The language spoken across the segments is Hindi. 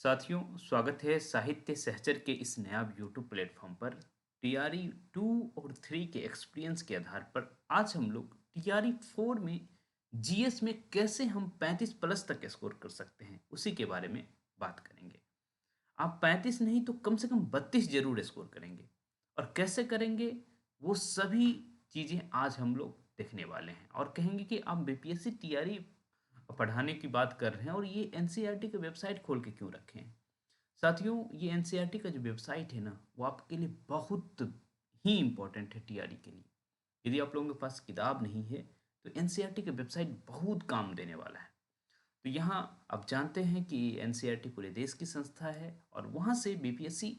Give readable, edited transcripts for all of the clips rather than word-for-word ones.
साथियों, स्वागत है साहित्य सहचर के इस नया यूट्यूब प्लेटफॉर्म पर। टीआरई 2 और 3 के एक्सपीरियंस के आधार पर आज हम लोग टीआरई 4 में जीएस में कैसे हम 35 प्लस तक स्कोर कर सकते हैं उसी के बारे में बात करेंगे। आप 35 नहीं तो कम से कम 32 जरूर स्कोर करेंगे। और कैसे करेंगे वो सभी चीज़ें आज हम लोग देखने वाले हैं और कहेंगे कि आप बीपीएससी टीआरई पढ़ाने की बात कर रहे हैं और ये एनसीईआरटी की वेबसाइट खोल के क्यों रखे हैं। साथियों, ये एनसीईआरटी का जो वेबसाइट है ना, वो आपके लिए बहुत ही इम्पोर्टेंट है टीआरई के लिए। यदि आप लोगों के पास किताब नहीं है तो एनसीईआरटी की वेबसाइट बहुत काम देने वाला है। तो यहाँ आप जानते हैं कि एनसीईआरटी पूरे देश की संस्था है और वहाँ से बीपीएससी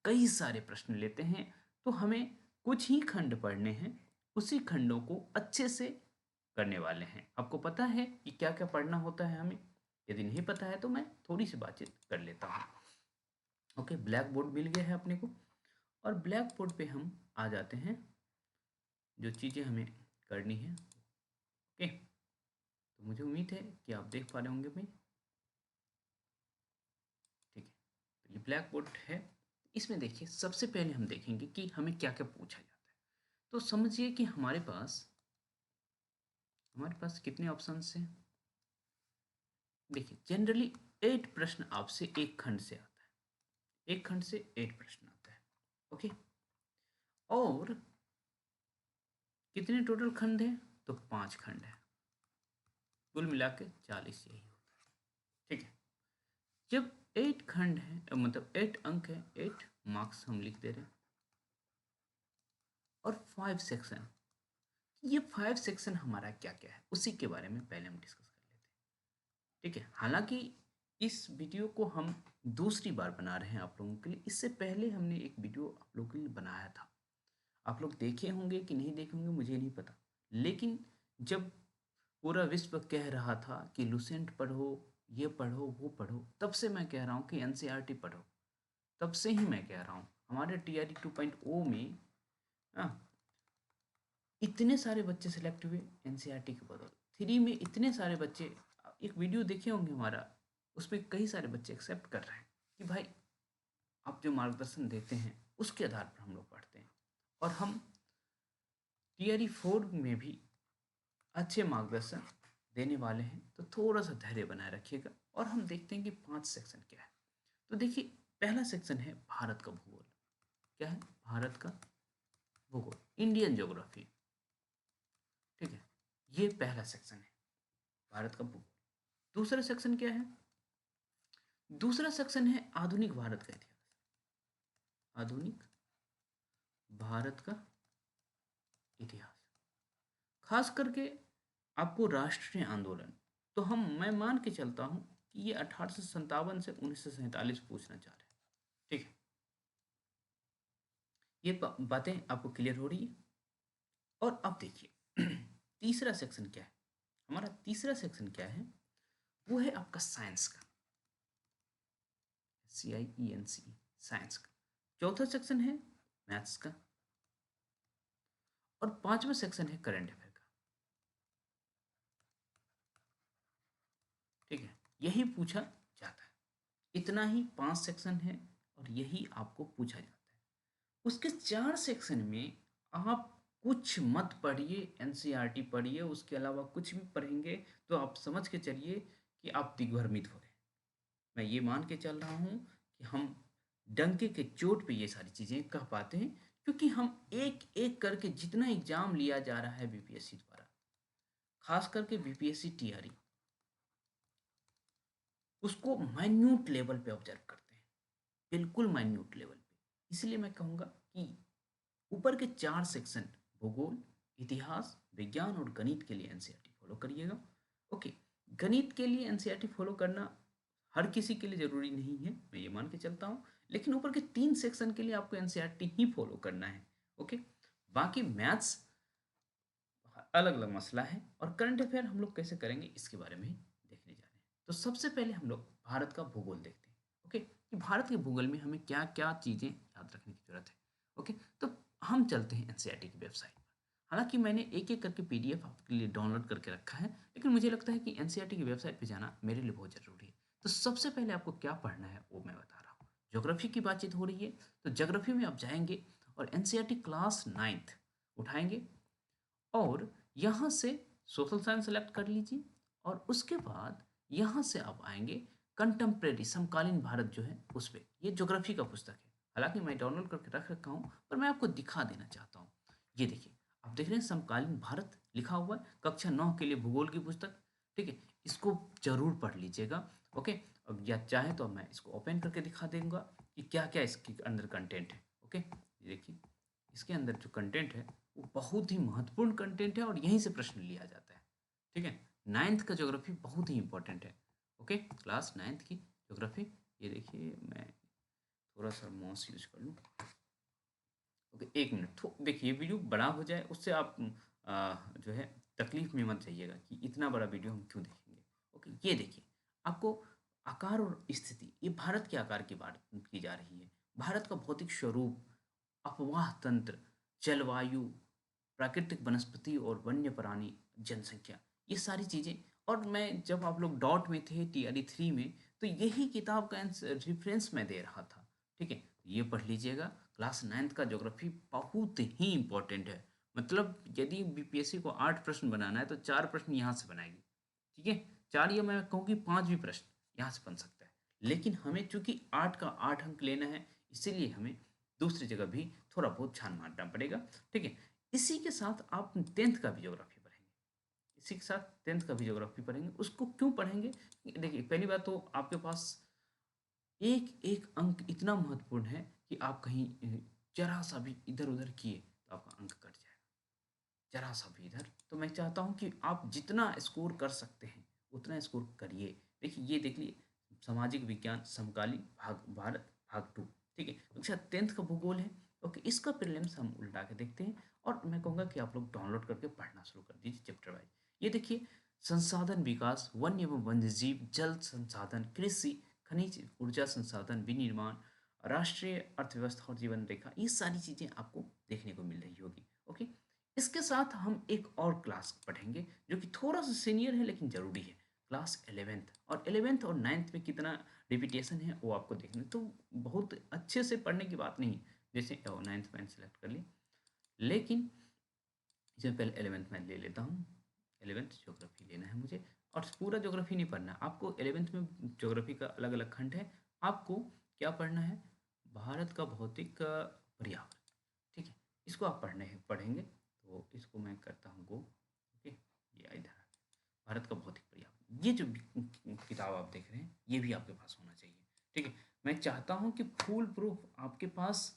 कई सारे प्रश्न लेते हैं। तो हमें कुछ ही खंड पढ़ने हैं, उसी खंडों को अच्छे से करने वाले हैं। आपको पता है कि क्या क्या पढ़ना होता है हमें? यदि नहीं पता है तो मैं थोड़ी सी बातचीत कर लेता हूँ। ओके, ब्लैक बोर्ड मिल गया है अपने को और ब्लैक बोर्ड पे हम आ जाते हैं। जो चीज़ें हमें करनी है, ओके, तो मुझे उम्मीद है कि आप देख पा रहे होंगे भाई। ठीक है, तो ये ब्लैक बोर्ड है। इसमें देखिए, सबसे पहले हम देखेंगे कि हमें क्या क्या पूछा जाता है। तो समझिए कि हमारे पास कितने ऑप्शंस हैं। देखिए, जनरली 8 प्रश्न आपसे एक खंड से आता है। एक खंड से 8 प्रश्न आता है। ओके, और कितने टोटल खंड हैं? तो 5 खंड है। कुल मिला के 40 यही होता है। ठीक है, जब 8 खंड है मतलब 8 अंक है, 8 मार्क्स हम लिख दे रहे हैं। और 5 सेक्शन, ये 5 सेक्शन हमारा क्या क्या है उसी के बारे में पहले हम डिस्कस कर लेते हैं। ठीक है, हालांकि इस वीडियो को हम दूसरी बार बना रहे हैं आप लोगों के लिए। इससे पहले हमने एक वीडियो आप लोगों के लिए बनाया था। आप लोग देखे होंगे कि नहीं देखे होंगे मुझे नहीं पता, लेकिन जब पूरा विश्व कह रहा था कि लुसेंट पढ़ो, ये पढ़ो, वो पढ़ो, तब से मैं कह रहा हूँ कि एनसीईआरटी पढ़ो। तब से ही मैं कह रहा हूँ हमारे टीआरई 2.0 में हाँ, इतने सारे बच्चे सेलेक्ट हुए एनसीईआरटी के बदौलत। 3 में इतने सारे बच्चे, एक वीडियो देखे होंगे हमारा, उसमें कई सारे बच्चे एक्सेप्ट कर रहे हैं कि भाई आप जो मार्गदर्शन देते हैं उसके आधार पर हम लोग पढ़ते हैं। और हम टीआरई 4 में भी अच्छे मार्गदर्शन देने वाले हैं। तो थोड़ा सा धैर्य बनाए रखिएगा और हम देखते हैं कि 5 सेक्शन क्या है। तो देखिए, पहला सेक्शन है भारत का भूगोल। क्या है? भारत का भूगोल, इंडियन ज्योग्राफी। ठीक है, ये पहला सेक्शन है, भारत का भूगोल। दूसरा सेक्शन क्या है? दूसरा सेक्शन है आधुनिक भारत का इतिहास। आधुनिक भारत का इतिहास, खास करके आपको राष्ट्रीय आंदोलन। तो मैं मान के चलता हूँ कि ये 1857 से 1947 पूछना चाह रहे हैं। ठीक है, ये बातें आपको क्लियर हो रही है। और अब देखिए तीसरा सेक्शन क्या है। हमारा तीसरा सेक्शन क्या है? वो है आपका साइंस का, CIENC, साइंस का। चौथा सेक्शन है मैथ्स का और पांचवा सेक्शन है करंट अफेयर का। ठीक है, यही पूछा जाता है। इतना ही 5 सेक्शन है और यही आपको पूछा जाता है। उसके 4 सेक्शन में आप कुछ मत पढ़िए, एनसीईआरटी पढ़िए, उसके अलावा कुछ भी पढ़ेंगे तो आप समझ के चलिए कि आप दिग्भ्रमित हो रहे हैं। मैं ये मान के चल रहा हूँ कि हम डंके के चोट पे ये सारी चीज़ें कह पाते हैं, क्योंकि हम एक एक करके जितना एग्जाम लिया जा रहा है बीपीएससी द्वारा, खास करके बीपीएससी टीआरई, उसको माइन्यूट लेवल पे ऑब्जर्व करते हैं, बिल्कुल माइन्यूट लेवल पे। इसलिए मैं कहूँगा कि ऊपर के 4 सेक्शन, भूगोल, इतिहास, विज्ञान और गणित के लिए एनसीईआरटी फॉलो करिएगा। ओके, गणित के लिए एनसीईआरटी फॉलो करना हर किसी के लिए ज़रूरी नहीं है, मैं ये मान के चलता हूँ। लेकिन ऊपर के 3 सेक्शन के लिए आपको एनसीईआरटी ही फॉलो करना है। ओके, बाकी मैथ्स अलग अलग मसला है और करंट अफेयर हम लोग कैसे करेंगे इसके बारे में ही देखने जा रहे हैं। तो सबसे पहले हम लोग भारत का भूगोल देखते हैं। ओके, कि भारत के भूगोल में हमें क्या क्या चीज़ें याद रखने की जरूरत है। ओके, तो हम चलते हैं एनसीईआरटी की वेबसाइट पर। हालांकि मैंने एक एक करके पीडीएफ आपके लिए डाउनलोड करके रखा है, लेकिन मुझे लगता है कि एनसीईआरटी की वेबसाइट पर जाना मेरे लिए बहुत ज़रूरी है। तो सबसे पहले आपको क्या पढ़ना है वो मैं बता रहा हूँ। ज्योग्राफी की बातचीत हो रही है, तो ज्योग्राफी में आप जाएँगे और एनसीईआरटी क्लास 9th उठाएँगे और यहाँ से सोशल साइंस सेलेक्ट कर लीजिए और उसके बाद यहाँ से आप आएँगे कंटेम्प्रेरी समकालीन भारत जो है उस पे। ये ज्योग्राफी का पुस्तक है। हालाँकि मैं डाउनलोड करके रख रखा हूँ, पर मैं आपको दिखा देना चाहता हूँ। ये देखिए, आप देख रहे हैं समकालीन भारत लिखा हुआ है, कक्षा 9 के लिए भूगोल की पुस्तक, ठीक है? इसको ज़रूर पढ़ लीजिएगा, ओके? अब या चाहें तो मैं इसको ओपन करके दिखा दूँगा कि क्या-क्या इसके अंदर कंटेंट है, ओके? ये देखिए, इसके अंदर जो कंटेंट है वो बहुत ही महत्वपूर्ण कंटेंट है और यहीं से प्रश्न लिया जाता है, ठीक है? 9th का ज्योग्राफी बहुत ही इंपॉर्टेंट है, ओके? क्लास 9th की ज्योग्राफी। ये देखिए, मैं थोड़ा-सा माउस यूज़ कर लूँ। ओके, 1 मिनट देखिए, वीडियो बड़ा हो जाए उससे आप जो है तकलीफ़ में मत जाइएगा कि इतना बड़ा वीडियो हम क्यों देखेंगे। ओके, ये देखिए, आपको आकार और स्थिति, ये भारत के आकार की बात की जा रही है। भारत का भौतिक स्वरूप, अपवाह तंत्र, जलवायु, प्राकृतिक वनस्पति और वन्य प्राणी, जनसंख्या, ये सारी चीज़ें। और मैं जब आप लोग डॉट में थे टीआरई 3 में, तो यही किताब का रेफ़रेंस मैं दे रहा था, ठीक है? ये पढ़ लीजिएगा। क्लास 9th का ज्योग्राफी बहुत ही इम्पोर्टेंट है। मतलब यदि बीपीएससी को 8 प्रश्न बनाना है तो 4 प्रश्न यहाँ से बनाएगी, ठीक है? 4 या मैं कहूँ कि 5 भी प्रश्न यहाँ से बन सकता है। लेकिन हमें चूँकि 8 का 8 अंक लेना है, इसीलिए हमें दूसरी जगह भी थोड़ा बहुत छान मारना पड़ेगा, ठीक है? इसी के साथ आप 10th का भी ज्योग्राफी पढ़ेंगे। इसी के साथ 10th का भी ज्योग्राफी पढ़ेंगे। उसको क्यों पढ़ेंगे? देखिए, पहली बात तो आपके पास एक-एक अंक इतना महत्वपूर्ण है कि आप कहीं ज़रा-सा भी इधर-उधर किए तो आपका अंक कट जाएगा। ज़रा-सा भी इधर। तो मैं चाहता हूँ कि आप जितना स्कोर कर सकते हैं, उतना स्कोर करिए। देखिए, ये देख लिए, सामाजिक विज्ञान समकालीन भाग भारत भाग 2, ठीक है? कक्षा 10th का भूगोल है, ओके? इसका प्रीलिम्स हम उल्टा के देखते हैं और मैं कहूँगा कि आप लोग डाउनलोड करके पढ़ना शुरू कर दीजिए चैप्टर वाइज़। ये देखिए, संसाधन विकास, वन्य एवं वन्यजीव, जल संसाधन, कृषि, खनिज ऊर्जा संसाधन, विनिर्माण, राष्ट्रीय अर्थव्यवस्था और जीवन रेखा, ये सारी चीज़ें आपको देखने को मिल रही होगी, ओके? इसके साथ हम एक और क्लास पढ़ेंगे जो कि थोड़ा-सा सीनियर है लेकिन ज़रूरी है, क्लास 11th। और 11th और 9th में कितना रिपीटेशन है वो आपको देखना है। तो बहुत अच्छे से पढ़ने की बात नहीं है, जैसे 9th मैंने सेलेक्ट कर ली, लेकिन इसमें पहले 11th मैं ले लेता हूँ। 11th ज्योग्राफी लेना है मुझे और पूरा ज्योग्राफी नहीं पढ़ना है। आपको 11th में ज्योग्राफी का अलग-अलग खंड है। आपको क्या पढ़ना है? भारत का भौतिक पर्यावरण, ठीक है? इसको आप पढ़ेंगे, तो इसको मैं करता हूँ गो, ओके? ये इधर आ गया। भारत का भौतिक पर्यावरण। ये जो किताब आप देख रहे हैं, ये भी आपके पास होना चाहिए, ठीक है? मैं चाहता हूँ कि फुल प्रूफ आपके पास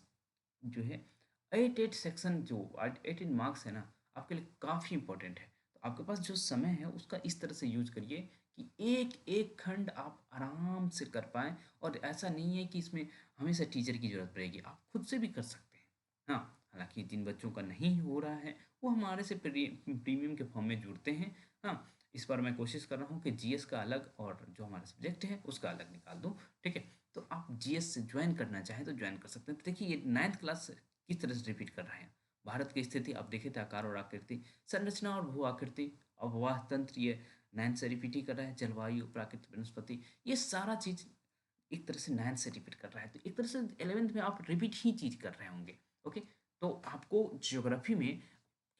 जो है 8-8 सेक्शन, जो 8-8 मार्क्स है ना, आपके लिए काफ़ी इम्पोर्टेंट है। तो आपके पास जो समय है उसका इस तरह से यूज़ करिए कि एक-एक खंड आप आराम से कर पाएँ और ऐसा नहीं है कि इसमें हमेशा टीचर की ज़रूरत पड़ेगी, आप खुद से भी कर सकते हैं। हाँ, हालाँकि जिन बच्चों का नहीं हो रहा है, वो हमारे से प्रीमियम के फॉर्म में जुड़ते हैं। हाँ, इस बार मैं कोशिश कर रहा हूँ कि जीएस का अलग और जो हमारा सब्जेक्ट है उसका अलग निकाल दूँ, ठीक है? तो आप जीएस से जॉइन करना चाहें तो जॉइन कर सकते हैं। तो देखिए, ये 9th क्लास किस तरह से रिपीट कर रहे हैं। भारत की स्थिति आप देखे थे, आकार और आकृति, संरचना और भू आकृति, अववाह तंत्र, ये 9th से रिपीट ही कर रहा है, जलवायु, प्राकृतिक वनस्पति, ये सारा चीज़ एक तरह से 9th से रिपीट कर रहा है। तो एक तरह से 11th में आप रिपीट ही चीज़ कर रहे होंगे, ओके? तो आपको ज्योग्राफी में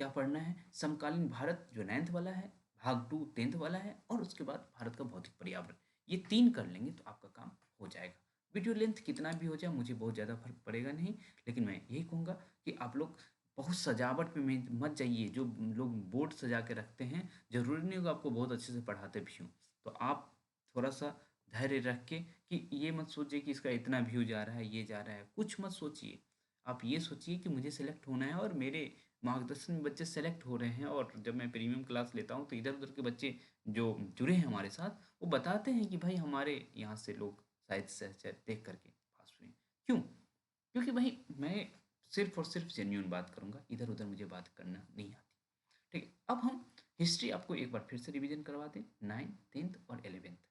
क्या पढ़ना है? समकालीन भारत जो 9th वाला है, भाग 2 10th वाला है और उसके बाद भारत का भौतिक पर्यावरण। ये 3 कर लेंगे तो आपका काम हो जाएगा। वीडियो लेंथ कितना भी हो जाए मुझे बहुत ज़्यादा फ़र्क पड़ेगा नहीं, लेकिन मैं यही कहूँगा कि आप लोग बहुत सजावट में मत जाइए। जो लोग बोर्ड सजा के रखते हैं, ज़रूरी नहीं होगा आपको बहुत अच्छे से पढ़ाते भी हों। तो आप थोड़ा-सा धैर्य रख के, कि ये मत सोचिए कि इसका इतना व्यू जा रहा है, ये जा रहा है, कुछ मत सोचिए। आप ये सोचिए कि मुझे सेलेक्ट होना है और मेरे मार्गदर्शन में बच्चे सेलेक्ट हो रहे हैं। और जब मैं प्रीमियम क्लास लेता हूँ तो इधर-उधर के बच्चे जो जुड़े हैं हमारे साथ, वो बताते हैं कि भाई हमारे यहाँ से लोग शायद से देख करके पास हुए हैं। क्यों? क्योंकि भाई मैं सिर्फ़ और सिर्फ़ जेन्युइन बात करूँगा, इधर-उधर मुझे बात करना नहीं आती। ठीक है? अब हम हिस्ट्री आपको एक बार फिर से रिवीजन करवा दें, 9th, 10th और 11th।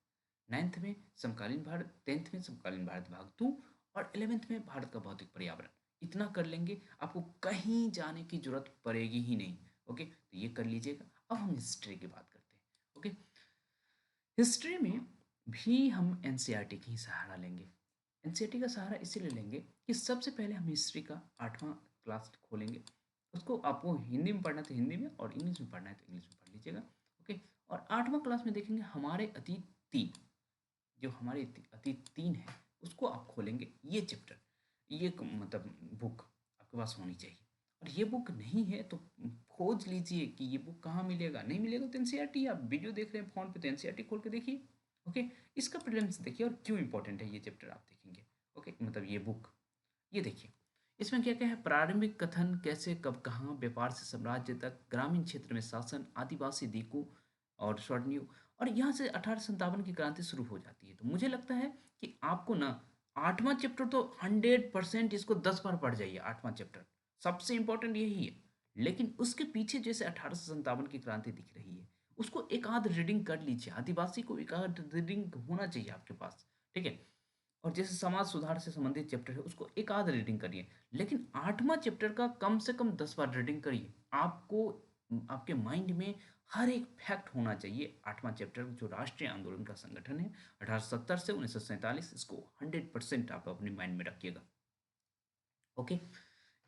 9th में समकालीन भारत, 10th में समकालीन भारत भाग 2 और 11th में भारत का भौतिक पर्यावरण। इतना कर लेंगे, आपको कहीं जाने की ज़रूरत पड़ेगी ही नहीं, ओके? तो ये कर लीजिएगा। अब हम हिस्ट्री की बात करते हैं, ओके? हिस्ट्री में भी हम एनसीईआरटी का ही सहारा लेंगे। एनसीईआरटी का सहारा इसीलिए लेंगे कि सबसे पहले हम हिस्ट्री का 8वां क्लास खोलेंगे। उसको आपको हिंदी में पढ़ना है तो हिंदी में और इंग्लिश में पढ़ना है तो इंग्लिश में पढ़ लीजिएगा। ओके। और 8वां क्लास में देखेंगे हमारे अतीत 3, जो हमारे अतीत 3 है उसको आप खोलेंगे। ये चैप्टर, ये मतलब बुक आपके पास होनी चाहिए। और ये बुक नहीं है तो खोज लीजिए कि ये बुक कहाँ मिलेगा। नहीं मिलेगा तो एनसीईआरटी, आप वीडियो देख रहे हैं फ़ोन पे तो एनसीईआरटी खोल के देखिए। ओके। इसका प्रीलिम्स देखिए और क्यों इंपॉर्टेंट है ये चैप्टर आप देखेंगे। ओके, मतलब ये बुक, ये देखिए इसमें क्या क्या है। प्रारंभिक कथन, कैसे कब कहाँ, व्यापार से साम्राज्य तक, ग्रामीण क्षेत्र में शासन, आदिवासी दीकू और स्वर्णिम। और यहाँ से 1857 की क्रांति शुरू हो जाती है। तो मुझे लगता है कि आपको ना 8वां चैप्टर तो 100% इसको 10 बार पढ़ जाइए। 8वां चैप्टर सबसे इंपॉर्टेंट यही है। लेकिन उसके पीछे जैसे 1857 की क्रांति दिख रही है, उसको एक आध रीडिंग कर लीजिए। आदिवासी को एक आध रीडिंग होना चाहिए आपके पास। ठीक है। और जैसे समाज सुधार से संबंधित चैप्टर है उसको एक आध रीडिंग करिए। लेकिन 8वां चैप्टर का कम से कम 10 बार रीडिंग करिए। आपको आपके माइंड में हर एक फैक्ट होना चाहिए। 8वां चैप्टर जो राष्ट्रीय आंदोलन का संगठन है 1870 से 1947, इसको 100% आप अपने माइंड में रखिएगा। ओके।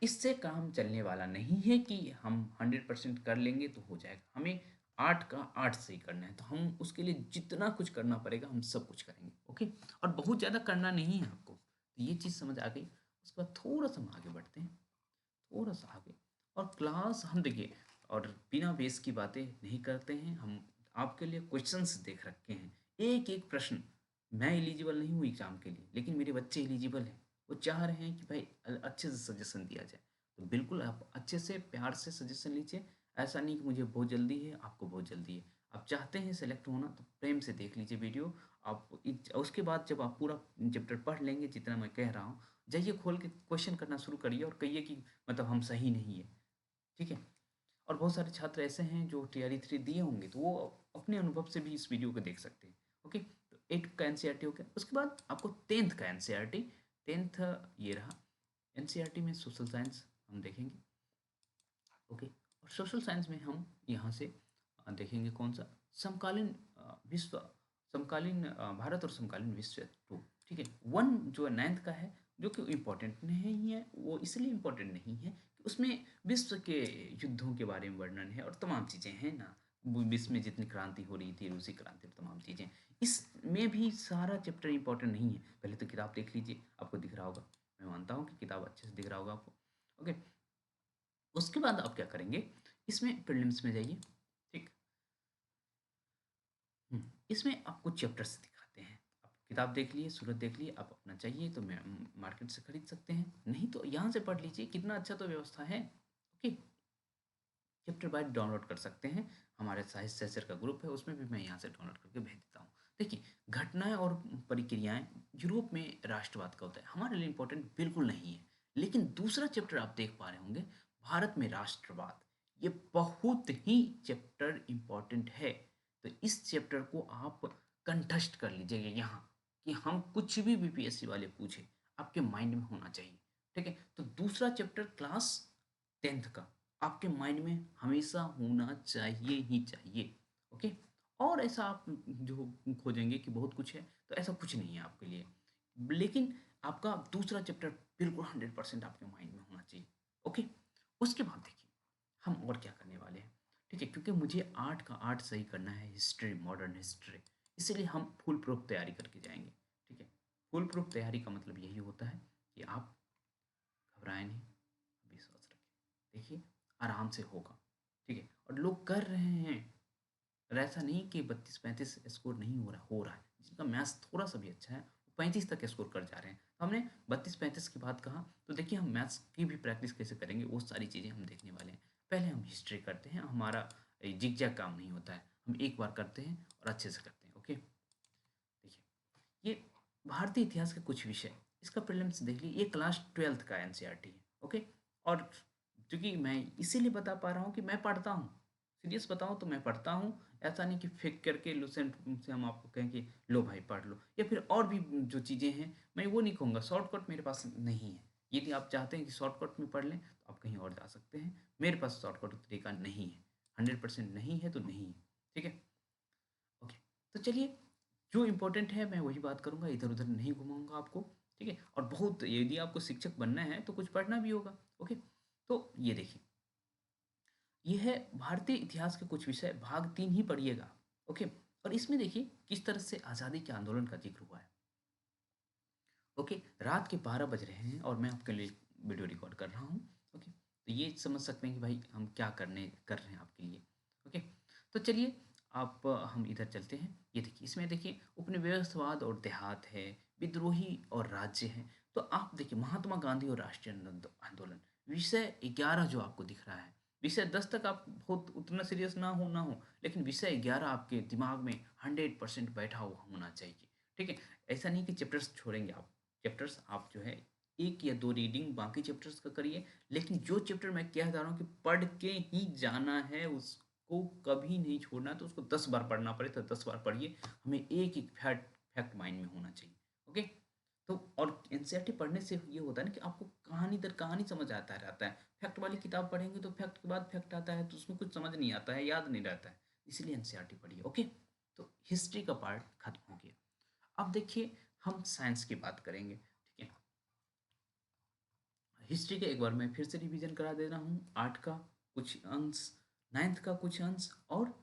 इससे काम चलने वाला नहीं है कि हम 100% कर लेंगे तो हो जाएगा। हमें 8 का 8 से ही करना है, तो हम उसके लिए जितना कुछ करना पड़ेगा हम सब कुछ करेंगे। ओके। और बहुत ज़्यादा करना नहीं है आपको, तो ये चीज़ समझ आ गई। उसके बाद थोड़ा सा हम आगे बढ़ते हैं, थोड़ा सा आगे। और क्लास हम देखिए, और बिना बेस की बातें नहीं करते हैं हम। आपके लिए क्वेश्चंस देख रखे हैं, एक एक प्रश्न। मैं एलिजिबल नहीं हूँ एग्जाम के लिए, लेकिन मेरे बच्चे एलिजिबल हैं। वो चाह रहे हैं कि भाई अच्छे से सजेशन दिया जाए। तो बिल्कुल आप अच्छे से प्यार से सजेशन लीजिए। ऐसा नहीं कि मुझे बहुत जल्दी है, आपको बहुत जल्दी है। आप चाहते हैं सेलेक्ट होना तो प्रेम से देख लीजिए वीडियो। आप उसके बाद जब आप पूरा चैप्टर पढ़ लेंगे जितना मैं कह रहा हूँ, जाइए खोल के क्वेश्चन करना शुरू करिए और कहिए कि मतलब हम सही नहीं है। ठीक है। और बहुत सारे छात्र ऐसे हैं जो टीआरई 3 दिए होंगे, तो वो अपने अनुभव से भी इस वीडियो को देख सकते हैं। ओके। तो 8 का एनसीईआरटी हो गया। उसके बाद आपको 10th का एनसीईआरटी। 10th ये रहा। एनसीईआरटी में सोशल साइंस हम देखेंगे। ओके। और सोशल साइंस में हम यहाँ से देखेंगे कौन सा, समकालीन विश्व, समकालीन भारत और समकालीन विश्व 2। ठीक है। 1 जो 9th का है, जो कि इम्पोर्टेंट नहीं है। वो इसलिए इम्पोर्टेंट नहीं है कि उसमें विश्व के युद्धों के बारे में वर्णन है और तमाम चीज़ें हैं ना। वो विश्व में जितनी क्रांति हो रही थी, रूसी क्रांति और तमाम चीज़ें, इसमें भी सारा चैप्टर इंपॉर्टेंट नहीं है। पहले तो किताब देख लीजिए, आपको दिख रहा होगा। मैं मानता हूँ कि किताब अच्छे से दिख रहा होगा आपको। ओके। उसके बाद आप क्या करेंगे, इसमें प्रीलिम्स में जाइए। ठीक। इसमें आपको चैप्टर्स दिखाते हैं। आप किताब देख लिए, सूरत देख लिए, आप अपना चाहिए तो मैं मार्केट से खरीद सकते हैं, नहीं तो यहाँ से पढ़ लीजिए। कितना अच्छा तो व्यवस्था है। ओके। चैप्टर वाइज डाउनलोड कर सकते हैं। हमारे साहित्य सैसर का ग्रुप है, उसमें भी मैं यहाँ से डाउनलोड करके भेज देता हूँ। देखिए, घटनाएं और प्रक्रियाएं यूरोप में राष्ट्रवाद का होता है, हमारे लिए इंपॉर्टेंट बिल्कुल नहीं है। लेकिन दूसरा चैप्टर आप देख पा रहे होंगे, भारत में राष्ट्रवाद, ये बहुत ही चैप्टर इंपॉर्टेंट है। तो इस चैप्टर को आप कंठस्थ कर लीजिएगा यहाँ, कि हम कुछ भी बीपीएससी वाले पूछे आपके माइंड में होना चाहिए। ठीक है। तो दूसरा चैप्टर क्लास 10th का आपके माइंड में हमेशा होना चाहिए ही चाहिए। ओके। और ऐसा आप जो खोजेंगे कि बहुत कुछ है, तो ऐसा कुछ नहीं है आपके लिए। लेकिन आपका दूसरा चैप्टर बिल्कुल 100% आपके माइंड में होना चाहिए। ओके। उसके बाद देखिए हम और क्या करने वाले हैं। ठीक है, क्योंकि मुझे 8 का 8 सही करना है, हिस्ट्री, मॉडर्न हिस्ट्री। इसीलिए हम फुल प्रूफ तैयारी करके जाएंगे। ठीक है। फुल प्रूफ तैयारी का मतलब यही होता है कि आप घबराएं नहीं, विश्वास रखें। देखिए, आराम से होगा। ठीक है। और लोग कर रहे हैं, और ऐसा नहीं कि 32-35 स्कोर नहीं हो रहा है। जिनका मैथ्स थोड़ा सा भी अच्छा है वो 35 तक स्कोर कर जा रहे हैं। तो हमने 32-35 की बात कहा, तो देखिए हम मैथ्स की भी प्रैक्टिस कैसे करेंगे, वो सारी चीज़ें हम देखने वाले हैं। पहले हम हिस्ट्री करते हैं, हमारा जिग जैग काम नहीं होता है, हम एक बार करते हैं और अच्छे से करते हैं। ओके। देखिए, ये भारतीय इतिहास के कुछ विषय, इसका प्रीलिम्स देख लीजिए। ये क्लास 12th का एनसीईआरटी है। ओके। और क्योंकि मैं इसीलिए बता पा रहा हूँ कि मैं पढ़ता हूँ, सीरियस बताऊँ तो मैं पढ़ता हूँ। ऐसा नहीं कि फेंक करके लुसेंट से हम आपको कहें कि लो भाई पढ़ लो, या फिर और भी जो चीज़ें हैं मैं वो नहीं कहूँगा। शॉर्टकट मेरे पास नहीं है। यदि आप चाहते हैं कि शॉर्टकट में पढ़ लें तो आप कहीं और जा सकते हैं, मेरे पास शॉर्टकट तरीका नहीं है। 100% नहीं है तो नहीं है। ठीक है। ओके। तो चलिए, जो इम्पोर्टेंट है मैं वही बात करूँगा, इधर-उधर नहीं घुमाऊँगा आपको, ठीक है? और बहुत यदि आपको शिक्षक बनना है तो कुछ पढ़ना भी होगा, ओके? तो ये देखिए, ये है भारतीय इतिहास के कुछ विषय भाग 3 ही पढ़िएगा, ओके? और इसमें देखिए किस तरह से आज़ादी के आंदोलन का ज़िक्र हुआ है, ओके? रात के 12 बज रहे हैं और मैं आपके लिए वीडियो रिकॉर्ड कर रहा हूँ, ओके? तो ये समझ सकते हैं कि भाई हम क्या कर रहे हैं आपके लिए, ओके? तो चलिए हम इधर चलते हैं। ये देखिए, इसमें देखिए उपनिवेशवाद और देहात है, विद्रोही और राज्य है। तो आप देखिए महात्मा गांधी और राष्ट्रीय आंदोलन, विषय 11 जो आपको दिख रहा है, विषय 10 तक आप बहुत उतना सीरियस ना हो, लेकिन विषय 11 आपके दिमाग में 100% बैठा हुआ होना चाहिए, ठीक है? ऐसा नहीं कि चैप्टर्स छोड़ेंगे आप। चैप्टर्स आप जो है 1 या 2 रीडिंग बाकी चैप्टर्स का करिए, लेकिन जो चैप्टर मैं कह रहा हूँ कि पढ़ के ही जाना है, उसको कभी नहीं छोड़ना, तो उसको 10 बार पढ़ना पड़े तो 10 बार पढ़िए। हमें एक-एक फैक्ट माइंड में होना चाहिए, ओके? तो और एनसीईआरटी पढ़ने से ये होता है ना कि आपको कहानी दर कहानी समझ आता रहता है। फैक्ट वाली किताब पढ़ेंगे तो फैक्ट के बाद फैक्ट आता है, तो उसमें कुछ समझ नहीं आता है, याद नहीं रहता है। इसलिए एनसीईआरटी पढ़िए, ओके? तो हिस्ट्री का पार्ट खत्म हो गया। अब देखिए हम साइंस की बात करेंगे, ठीक है? हिस्ट्री के एक बार मैं फिर से रिवीजन करा दे रहा हूँ। 8 का कुछ अंश, 9th का कुछ अंश और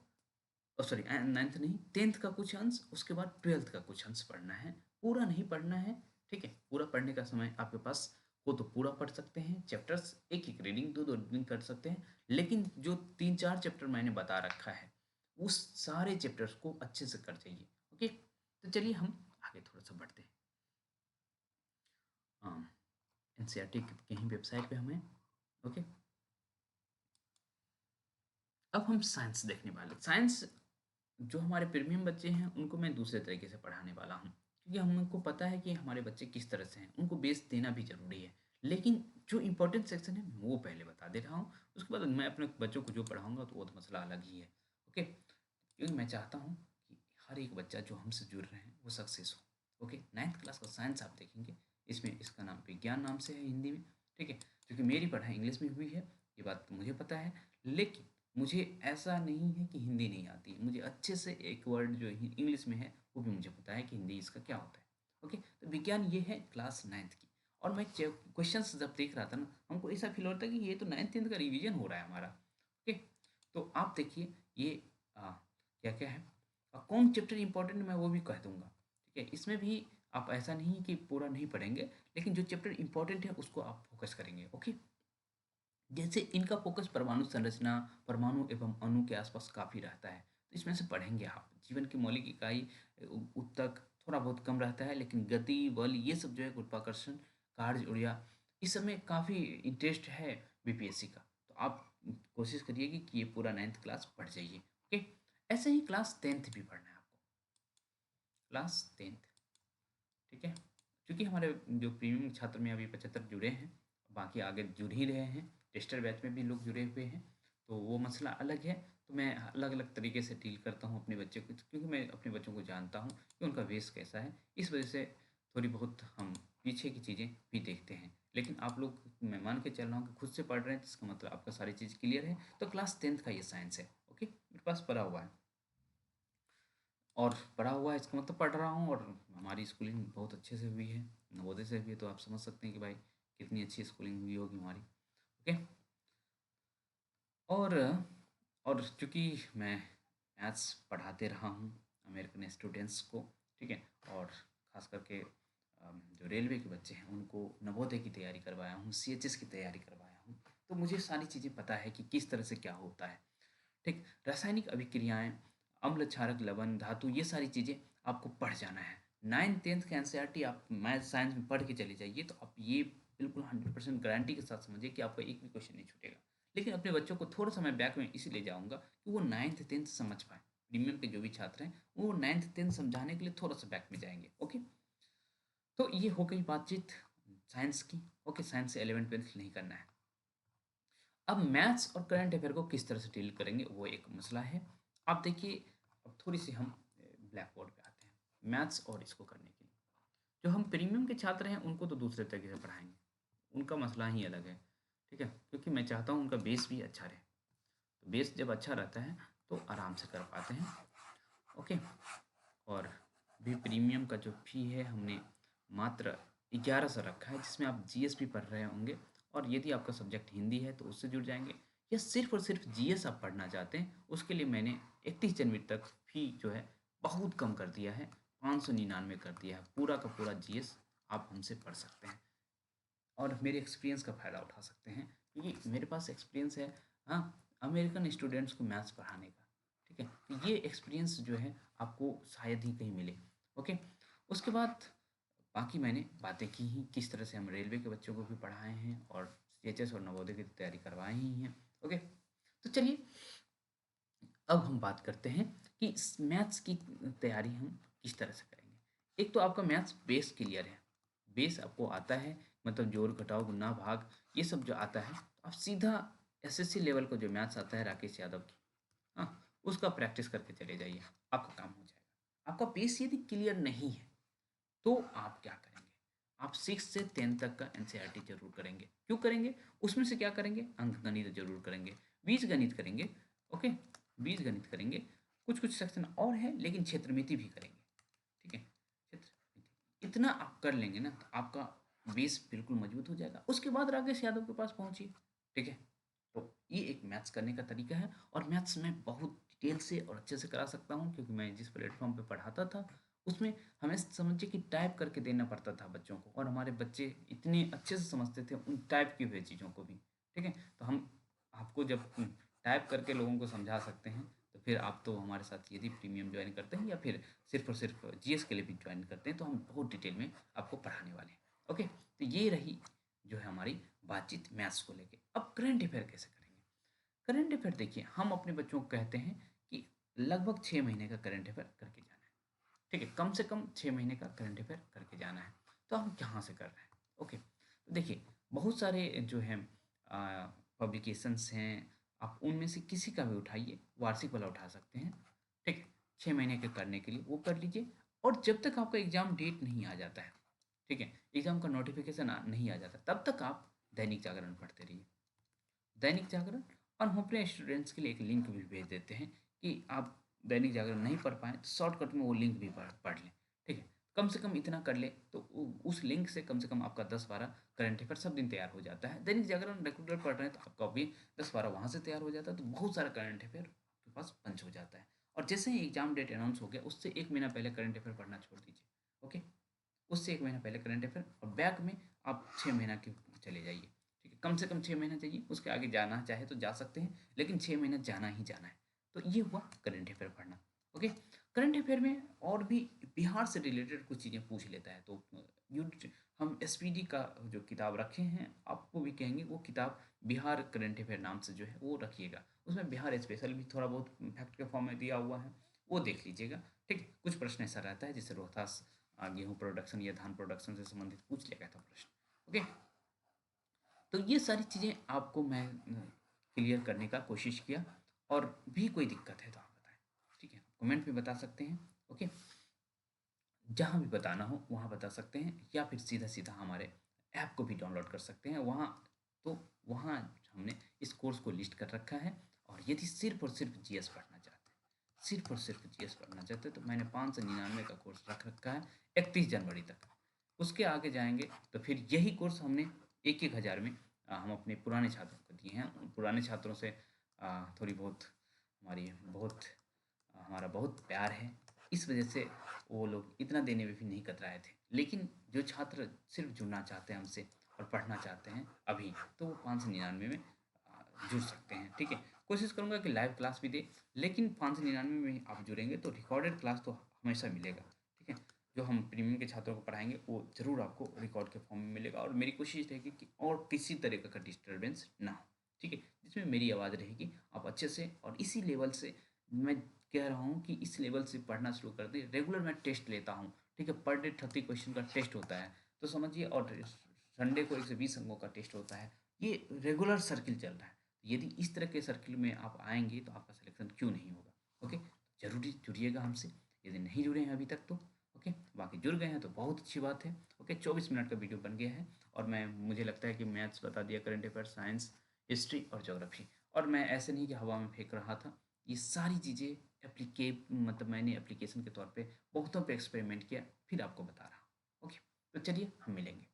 सॉरी 9th नहीं 10th का कुछ अंश, उसके बाद 12th का कुछ अंश पढ़ना है। पूरा नहीं पढ़ना है, ठीक है? पूरा पढ़ने का समय आपके पास हो तो पूरा पढ़ सकते हैं। चैप्टर्स एक-एक रीडिंग, 2-2 रीडिंग कर सकते हैं। लेकिन जो 3-4 चैप्टर मैंने बता रखा है, उस सारे चैप्टर्स को अच्छे से कर जाइए, ओके? तो चलिए हम आगे थोड़ा-सा बढ़ते हैं। एनसीईआरटी की ही वेबसाइट पे हम हैं, ओके? अब हम साइंस देखने वाले हैं। साइंस जो हमारे प्रीमियम बच्चे हैं, उनको मैं दूसरे तरीके से पढ़ाने वाला हूँ। क्योंकि हमको पता है कि हमारे बच्चे किस तरह से हैं, उनको बेस देना भी ज़रूरी है। लेकिन जो इम्पोर्टेंट सेक्शन है, मैं वो पहले बता दे रहा हूँ। उसके बाद मैं अपने बच्चों को जो पढ़ाऊँगा, तो वो तो मसला अलग ही है, ओके? क्योंकि मैं चाहता हूँ कि हर एक बच्चा जो हमसे जुड़ रहे हैं, वो सक्सेस हो, ओके? 9th क्लास का साइंस आप देखेंगे, इसमें इसका नाम विज्ञान नाम से है हिंदी में, ठीक है? क्योंकि मेरी पढ़ाई इंग्लिश में हुई है, ये बात तो मुझे पता है। लेकिन मुझे ऐसा नहीं है कि हिंदी नहीं आती है। मुझे अच्छे से एक वर्ड जो इंग्लिश में है, वो भी मुझे पता है कि हिंदी इसका क्या होता है, ओके? तो विज्ञान ये है क्लास 9th की। और मैं क्वेश्चंस जब देख रहा था ना, हमको ऐसा फील होता है कि ये तो 9th 10th का रिवीजन हो रहा है हमारा, ओके? तो आप देखिए ये क्या क्या है, कौन चैप्टर इंपॉर्टेंट मैं वो भी कह दूंगा, ठीक है? इसमें भी आप ऐसा नहीं कि पूरा नहीं पढ़ेंगे, लेकिन जो चैप्टर इंपॉर्टेंट है उसको आप फोकस करेंगे, ओके? जैसे इनका फोकस परमाणु संरचना, परमाणु एवं अणु के आसपास काफ़ी रहता है। तो इसमें से पढ़ेंगे आप। जीवन की मौलिक इकाई ऊतक थोड़ा बहुत कम रहता है, लेकिन गति, बल ये सब जो है गुरुत्वाकर्षण, कार्य ऊर्जा, इस सब में काफ़ी इंटरेस्ट है बीपीएससी का। तो आप कोशिश करिए कि ये पूरा 9th क्लास पढ़ जाइए, ओके? ऐसे ही क्लास 10th भी पढ़ना है आपको। क्लास 10th, ठीक है? क्योंकि हमारे जो प्रीमियम छात्र में अभी 75 जुड़े हैं, बाकी आगे जुड़ ही रहे हैं, टेस्टर बैच में भी लोग जुड़े हुए हैं, तो वो मसला अलग है। तो मैं अलग-अलग तरीके से डील करता हूँ अपने बच्चे को, क्योंकि मैं अपने बच्चों को जानता हूँ कि उनका बेस कैसा है। इस वजह से थोड़ी बहुत हम पीछे की चीज़ें भी देखते हैं। लेकिन आप लोग, मैं मान के चल रहा हूँ कि खुद से पढ़ रहे हैं, जिसका मतलब आपका सारी चीज़ क्लियर है। तो क्लास 10th का ये साइंस है, ओके? मेरे पास पढ़ा हुआ है। और पढ़ा हुआ है इसका मतलब पढ़ रहा हूँ, और हमारी स्कूलिंग बहुत अच्छे से हुई है, नवोदय से हुई है, तो आप समझ सकते हैं कि भाई कितनी अच्छी स्कूलिंग हुई होगी हमारी, ओके? और और चूँकि मैं मैथ्स पढ़ाते रहा हूँ अमेरिकन स्टूडेंट्स को, ठीक है? और ख़ास करके जो रेलवे के बच्चे हैं उनको नवोदय की तैयारी करवाया हूँ, सीएचएस की तैयारी करवाया हूँ, तो मुझे सारी चीज़ें पता है कि किस तरह से क्या होता है, ठीक? रासायनिक अभिक्रियाएँ, अम्ल, क्षारक, लवण, धातु, ये सारी चीज़ें आपको पढ़ जाना है। 9th 10th का एनसीईआरटी आप मैथ साइंस में पढ़ के चले जाइए, तो आप ये बिल्कुल 100% गारंटी के साथ समझिए कि आपका एक भी क्वेश्चन नहीं छूटेगा। लेकिन अपने बच्चों को थोड़ा-सा मैं बैक में इसीलिए जाऊँगा कि वो 9th 10th समझ पाएँ। प्रीमियम के जो भी छात्र हैं, वो 9th 10th समझाने के लिए थोड़ा-सा बैक में जाएँगे, ओके? तो ये हो गई बातचीत साइंस की, ओके? साइंस से 11th-12th नहीं करना है। अब मैथ्स और करंट अफेयर को किस तरह से डील करेंगे, वो एक मसला है। आप देखिए, अब थोड़ी-सी हम ब्लैक बोर्ड पे आते हैं, मैथ्स और इसको करने के लिए। जो हम प्रीमियम के छात्र हैं, उनको तो दूसरे तरीके से पढ़ाएँगे, उनका मसला ही अलग है, ठीक है? क्योंकि मैं चाहता हूँ उनका बेस भी अच्छा रहे। तो बेस जब अच्छा रहता है, तो आराम से कर पाते हैं, ओके? और भी प्रीमियम का जो फ़ी है हमने मात्र 1100 रखा है, जिसमें आप जीएस भी पढ़ रहे होंगे और यदि आपका सब्जेक्ट हिंदी है तो उससे जुड़ जाएँगे या सिर्फ़ और सिर्फ़ जीएस आप पढ़ना चाहते हैं, उसके लिए मैंने 31 जनवरी तक फ़ी जो है बहुत कम कर दिया है, 599 कर दिया है। पूरा का पूरा जीएस आप हमसे पढ़ सकते हैं और मेरे एक्सपीरियंस का फ़ायदा उठा सकते हैं क्योंकि मेरे पास एक्सपीरियंस है, हाँ, अमेरिकन स्टूडेंट्स को मैथ्स पढ़ाने का, ठीक है? तो ये एक्सपीरियंस जो है आपको शायद ही कहीं मिले, ओके? उसके बाद बाकी मैंने बातें की ही, किस तरह से हम रेलवे के बच्चों को भी पढ़ाए हैं और सीएचएस और नवोदय की तैयारी करवाए ही हैं, ओके? तो चलिए अब हम बात करते हैं कि इस मैथ्स की तैयारी हम किस तरह से करेंगे। एक तो आपका मैथ्स बेस क्लियर है, बेस आपको आता है, मतलब जोड़ घटाव गुणा भाग ये सब जो आता है, तो आप सीधा एसएससी लेवल का जो मैथ्स आता है राकेश यादव की, हाँ, उसका प्रैक्टिस करके चले जाइए, आपका काम हो जाएगा। आपका बेस यदि क्लियर नहीं है तो आप क्या करेंगे? आप 6 से 10 तक का एनसीईआरटी ज़रूर करेंगे। क्यों करेंगे? उसमें से क्या करेंगे? अंकगणित ज़रूर करेंगे, बीजगणित करेंगे, ओके? बीजगणित करेंगे, कुछ-कुछ सेक्शन और है लेकिन क्षेत्रमिति भी करेंगे, ठीक है? क्षेत्रमिति इतना आप कर लेंगे ना तो आपका बेस बिल्कुल मजबूत हो जाएगा। उसके बाद राकेश यादव के पास पहुँचिए, ठीक है? तो ये एक मैथ्स करने का तरीका है और मैथ्स मैं बहुत डिटेल से और अच्छे से करा सकता हूँ क्योंकि मैं जिस प्लेटफ़ॉर्म पे पढ़ाता था, उसमें हमें समझिए कि टाइप करके देना पड़ता था बच्चों को और हमारे बच्चे इतने अच्छे से समझते थे उन टाइप की हुई चीज़ों को भी, ठीक है? तो हम आपको जब टाइप करके लोगों को समझा सकते हैं, तो फिर आप तो हमारे साथ यदि प्रीमियम जॉइन करते हैं या फिर सिर्फ़ और सिर्फ़ जीएस के लिए भी जॉइन करते हैं, तो हम बहुत डिटेल में आपको पढ़ाने वाले हैं, ओके? तो ये रही जो है हमारी बातचीत मैथ्स को लेके। अब करंट अफेयर कैसे करेंगे? करंट अफेयर देखिए, हम अपने बच्चों को कहते हैं कि लगभग 6 महीने का करंट अफेयर करके जाना है। ठीक है, कम से कम 6 महीने का करंट अफेयर करके जाना है। तो हम कहाँ से कर रहे हैं? ओके, तो देखिए बहुत सारे जो हैं पब्लिकेशंस हैं, आप उनमें से किसी का भी उठाइए, वार्षिक वाला उठा सकते हैं, ठीक है? 6 महीने के करने के लिए वो कर लीजिए और जब तक आपका एग्ज़ाम डेट नहीं आ जाता है, ठीक है? एग्ज़ाम का नोटिफ़िकेशन नहीं आ जाता, तब तक आप दैनिक जागरण पढ़ते रहिए। दैनिक जागरण और हम अपने स्टूडेंट्स के लिए एक लिंक भी भेज देते हैं कि आप दैनिक जागरण नहीं पढ़ पाएँ तो शॉर्टकट में वो लिंक भी पढ़ पढ़ लें, ठीक है? कम से कम इतना कर लें तो उ उस लिंक से कम आपका 10-12 करंट अफेयर सब दिन तैयार हो जाता है। दैनिक जागरण रेगुलर पढ़ रहे हैं तो आपका भी 10-12 वहाँ से तैयार हो जाता है, तो बहुत सारा करंट अफेयर आपके पास पंच हो जाता है। और जैसे ही एग्ज़ाम डेट अनाउंस हो गया उससे 1 महीना पहले करंट अफेयर पढ़ना छोड़ दीजिए, ओके? उससे 1 महीना पहले करंट अफेयर और बैक में आप 6 महीना के चले जाइए, ठीक है? कम से कम 6 महीना चाहिए, उसके आगे जाना चाहे तो जा सकते हैं, लेकिन 6 महीना जाना ही जाना है। तो ये हुआ करंट अफेयर पढ़ना, ओके? करंट अफेयर में और भी बिहार से रिलेटेड कुछ चीज़ें पूछ लेता है, तो यूट हम एसपीडी का जो किताब रखे हैं, आपको भी कहेंगे वो किताब बिहार करंट अफेयर नाम से जो है वो रखिएगा। उसमें बिहार स्पेशल भी थोड़ा बहुत फैक्ट के फॉर्म में दिया हुआ है, वो देख लीजिएगा, ठीक है? कुछ प्रश्न ऐसा रहता है जैसे रोहतास गेहूँ प्रोडक्शन या धान प्रोडक्शन से संबंधित पूछ लिया गया था प्रश्न, ओके? तो ये सारी चीज़ें आपको मैं क्लियर करने का कोशिश किया और भी कोई दिक्कत है तो आप बताएँ, ठीक है? आप कमेंट में बता सकते हैं, ओके? जहाँ भी बताना हो वहाँ बता सकते हैं या फिर सीधा-सीधा हमारे ऐप को भी डाउनलोड कर सकते हैं। वहाँ तो वहाँ हमने इस कोर्स को लिस्ट कर रखा है और यदि सिर्फ़ और सिर्फ़ जीएस पढ़ना चाहते हैं, सिर्फ़ और सिर्फ़ जीएस पढ़ना चाहते हैं तो मैंने 599 का कोर्स रख रखा है 31 जनवरी तक। उसके आगे जाएँगे तो फिर यही कोर्स हमने 1-1 हज़ार में हम अपने पुराने छात्रों को दिए हैं। उन पुराने छात्रों से थोड़ी बहुत हमारी बहुत हमारा बहुत प्यार है। इस वजह से वो लोग इतना देने में भी नहीं कतराए थे। लेकिन जो छात्र सिर्फ़ जुड़ना चाहते हैं हमसे और पढ़ना चाहते हैं अभी, तो वो 599 में जुड़ सकते हैं, ठीक है? कोशिश करूँगा कि लाइव क्लास भी दें, लेकिन 599 में आप जुड़ेंगे तो रिकॉर्डेड क्लास तो हमेशा मिलेगा, ठीक है? जो हम प्रीमियम के छात्रों को पढ़ाएँगे, वो ज़रूर आपको रिकॉर्ड के फॉर्म में मिलेगा और मेरी कोशिश रहेगी कि और किसी तरीके का डिस्टर्बेंस ना हो, ठीक है? जिसमें मेरी आवाज़ रहेगी, आप अच्छे से और इसी लेवल से मैं कह रहा हूँ कि इस लेवल से पढ़ना शुरू कर दें। रेगुलर मैं टेस्ट लेता हूँ, ठीक है? पर डे 30 क्वेश्चन का टेस्ट होता है, तो समझिए और संडे को 120 अंकों का टेस्ट होता है। ये रेगुलर सर्किल चल रहा है। यदि इस तरह के सर्किल में आप आएँगे, तो आपका सिलेक्शन क्यों नहीं होगा? ओके? ज़रूरी जुड़िएगा हमसे, यदि नहीं जुड़े हैं अभी तक तो, ओके? बाकी जुड़ गए हैं तो बहुत अच्छी बात है, ओके? 24 मिनट का वीडियो बन गया है और मैं मुझे लगता है कि मैथ्स बता दिया, करंट अफेयर, साइंस, हिस्ट्री और ज्योग्राफी और मैं ऐसे नहीं कि हवा में फेंक रहा था। ये सारी चीज़ें मतलब मैंने एप्लीकेशन के तौर पे बहुतों पे एक्सपेरिमेंट किया, फिर आपको बता रहा हूँ। ओके, तो चलिए हम मिलेंगे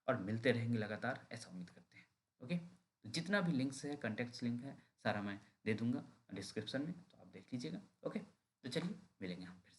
और मिलते रहेंगे लगातार, ऐसा उम्मीद करते हैं। ओके, तो जितना भी लिंक्स है, कॉन्टैक्ट्स लिंक है, सारा मैं दे दूँगा डिस्क्रिप्शन में, तो आप देख लीजिएगा। ओके, तो चलिए मिलेंगे हम फिर।